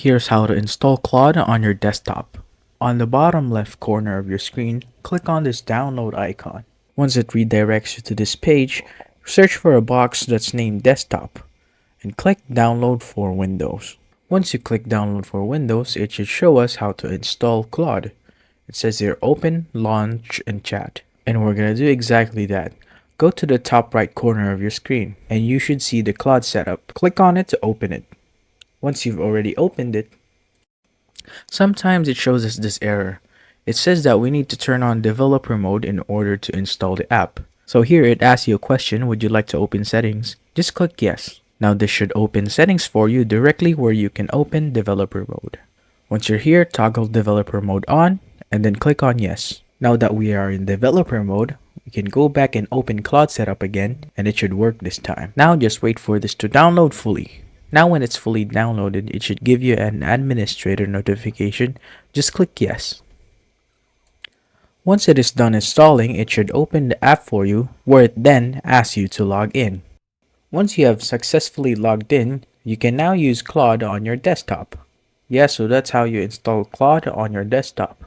Here's how to install Claude on your desktop. On the bottom left corner of your screen, click on this download icon. Once it redirects you to this page, search for a box that's named Desktop and click Download for Windows. Once you click Download for Windows, it should show us how to install Claude. It says here Open, Launch, and Chat. And we're going to do exactly that. Go to the top right corner of your screen and you should see the Claude setup. Click on it to open it. Once you've already opened it, sometimes it shows us this error. It says that we need to turn on developer mode in order to install the app. So here it asks you a question, would you like to open settings? Just click yes. Now this should open settings for you directly where you can open developer mode. Once you're here, toggle developer mode on and then click on yes. Now that we are in developer mode, we can go back and open Claude setup again and it should work this time. Now just wait for this to download fully. Now when it's fully downloaded, it should give you an administrator notification. Just click yes. Once it is done installing, it should open the app for you, where it then asks you to log in. Once you have successfully logged in, you can now use Claude on your desktop. Yeah, so that's how you install Claude on your desktop.